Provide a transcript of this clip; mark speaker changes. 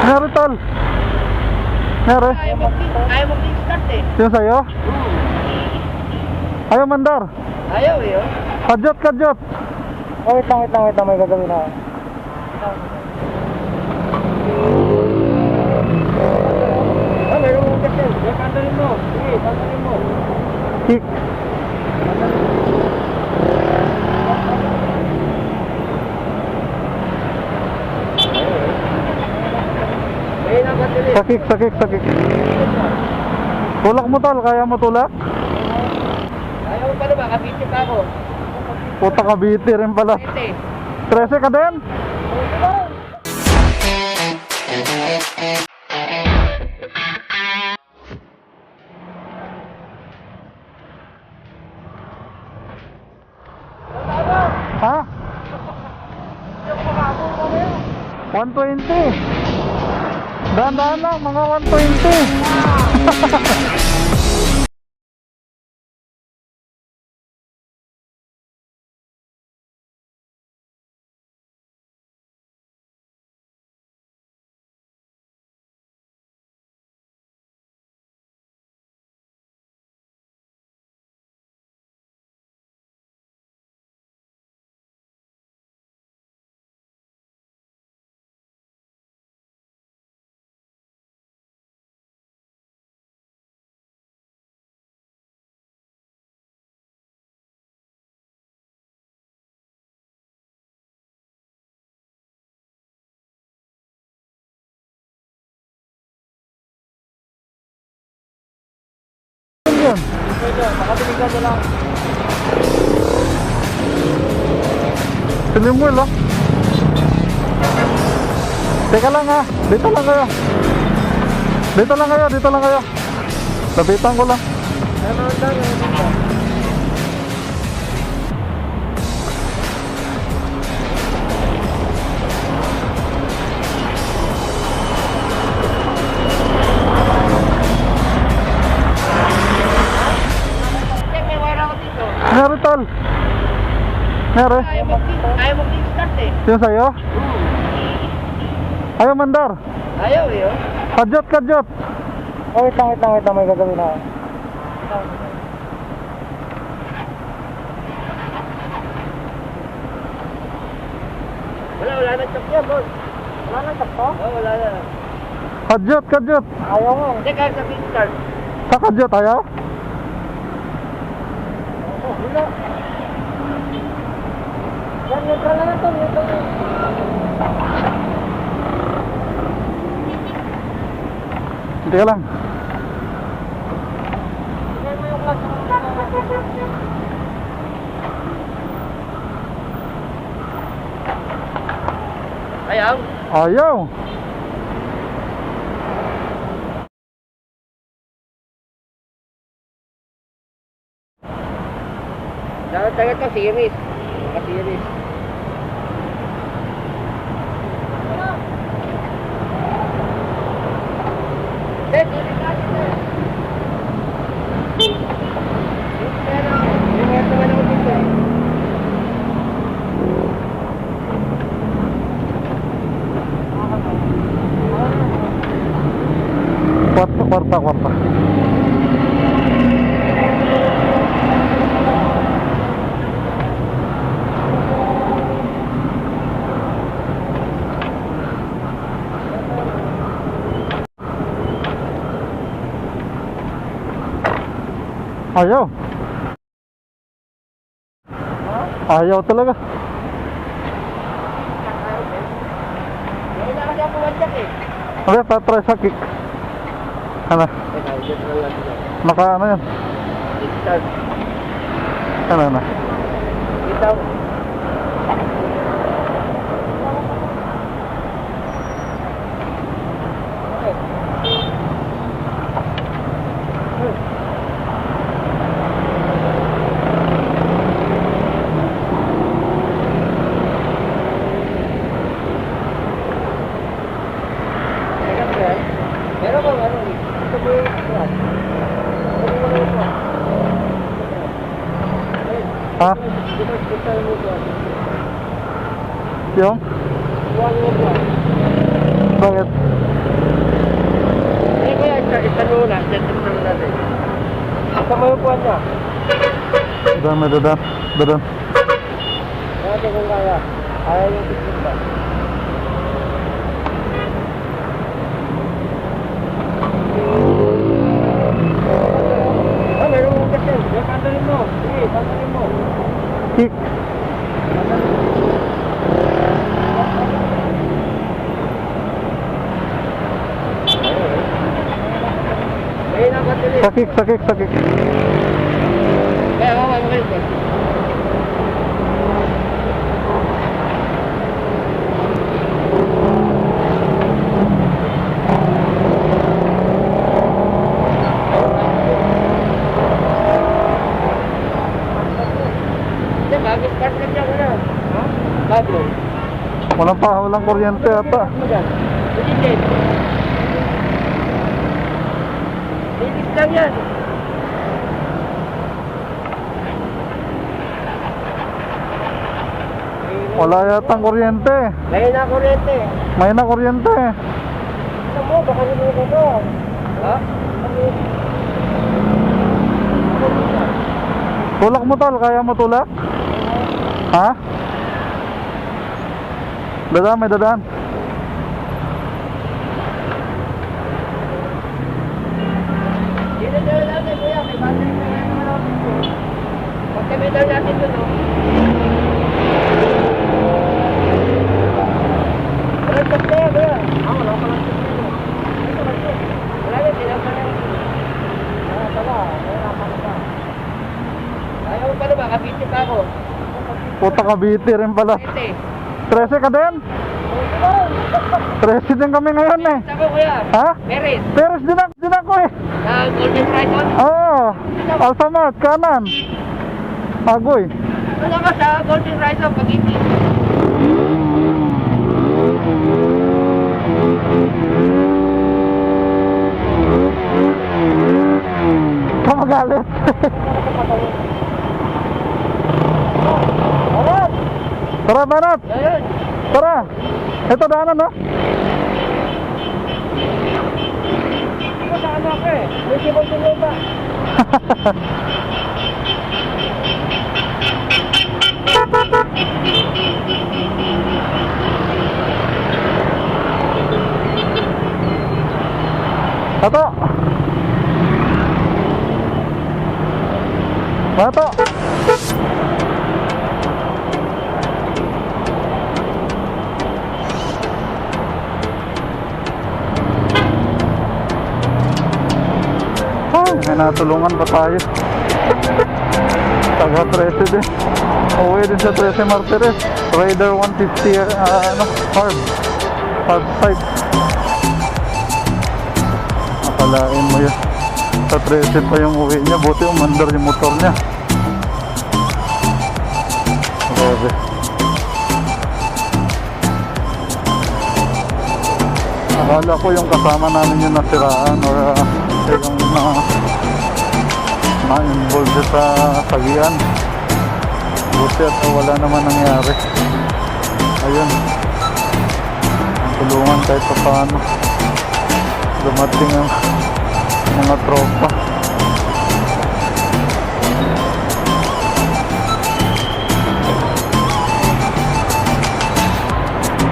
Speaker 1: Nari tol. Nari.
Speaker 2: Ayaw mo start eh.
Speaker 1: Yung sa'yo? Ayaw mandar.
Speaker 2: Ayaw eh.
Speaker 1: Kadyot, kadyot.
Speaker 3: Oh, wait lang, may gagawin ako. Oh, meron mong kasi. Pantalin mo. Sige, pantalin mo.
Speaker 1: Kick. Sakik, sakik, sakik. Tulak mo tol, kaya mo tulak?
Speaker 2: Ayaw mo pala ba? Kapiti pa ako.
Speaker 1: Puta Cavite rin pala. 13 ka din? Ha? 120. Dahan-dahan lang, mga 120. Yun.
Speaker 3: Makabiligan mo lang.
Speaker 1: Silim mo lang. Teka lang ha. Dito lang kayo. Dito lang kayo, dito lang kayo. Lapitan ko lang. Nari tol. Nari.
Speaker 2: Ayaw mo start eh.
Speaker 1: Yung sa'yo? Ayaw mandar.
Speaker 2: Ayaw eh.
Speaker 1: Kadyot, kadyot.
Speaker 3: Oh, wait lang, may gagawin ako.
Speaker 2: Wala nang chok yan, boss.
Speaker 3: Wala nang takto?
Speaker 2: Oo, wala na.
Speaker 1: Kadyot, kadyot.
Speaker 3: Ayaw mo.
Speaker 2: Hindi, kahit sa start.
Speaker 1: Sa kadyot ayaw?
Speaker 3: Oh, wala. Yan, neutral na to, neutral na.
Speaker 1: Hindi ka lang.
Speaker 3: Tignan mo yung klase.
Speaker 2: Ayaw?
Speaker 1: Ayaw.
Speaker 2: Dapat tayo ito, series. Series.
Speaker 1: Kwarta. Ayaw. Ayaw talaga.
Speaker 2: Wala kasi ako wadyak eh.
Speaker 1: Okay, patry sa kick. Ano? Naka ano yan?
Speaker 2: Start.
Speaker 1: Ano na?
Speaker 2: Itaw. Meron ba ano? Ito po yung plan.
Speaker 1: Ha? Yung? Bakit?
Speaker 2: isa muna. Sentro naman natin.
Speaker 3: Sa may upuan niya.
Speaker 1: Dadan, may dadan. Dadan.
Speaker 3: Natin kung kaya. Kaya yung ticket ba? Ah, meron mong ticket. Sige, pandalin mo. Sige, pandalin mo.
Speaker 1: Kick.
Speaker 2: Ayun ang katilis.
Speaker 1: Sakik, sakik, sakik.
Speaker 2: Kaya mamay mo kayo. Bago start na siya kuya. Ha? Bago.
Speaker 1: Walang pa, walang kuryente ata.
Speaker 2: Linis. Linis lang yan.
Speaker 1: Wala yatang kuryente.
Speaker 2: Lagay na kuryente.
Speaker 1: May na kuryente.
Speaker 2: Ito mo, baka nilito to. Ha?
Speaker 1: Tulak mo tol, kaya mo tulak? Ha? Dadan, may dadan.
Speaker 2: Dito daw natin kuya, may battery na yan naman ako dito. Pagkabit daw natin doon, no? Walang check na yan, kuya. Wala pa lang check na yan. Wala yan, tinapa na yan. Tama, wala pa na. Ayaw pa na ba, kapiti pa ako.
Speaker 1: Puta Cavite rin pala.
Speaker 2: Kapiti.
Speaker 1: 13 ka din? 13 din kami ngayon eh.
Speaker 2: Ako kuya.
Speaker 1: Ha?
Speaker 2: Merit.
Speaker 1: Teres din ako eh.
Speaker 2: Sa Golden Triton.
Speaker 1: Oo. Alfamart, kanan. Agoy.
Speaker 2: Ano ka sa Golden Triton, Pag-ibig?
Speaker 1: Kamagalit. Tara, Banat.
Speaker 2: Ayun.
Speaker 1: Tara. Ito daanan, no?
Speaker 2: Ako sa ano ako eh. May sipon tuloy ba?
Speaker 1: Bato. Bato. May natulungan pa tayo. Taga 13 din. Uwi din sa 13 Martires. Raider 150 Harb 5. Akalain mo yun. Sa 13 pa yung uwi niya. Buti umandar yung motor niya. Grabe. Akala ko yung kasama namin yung nasiraan or yung na-involved sa tagian. Buti at wala naman nangyari. Ayun, ang tulungan kahit pa paano. Dumating ang mga tropa.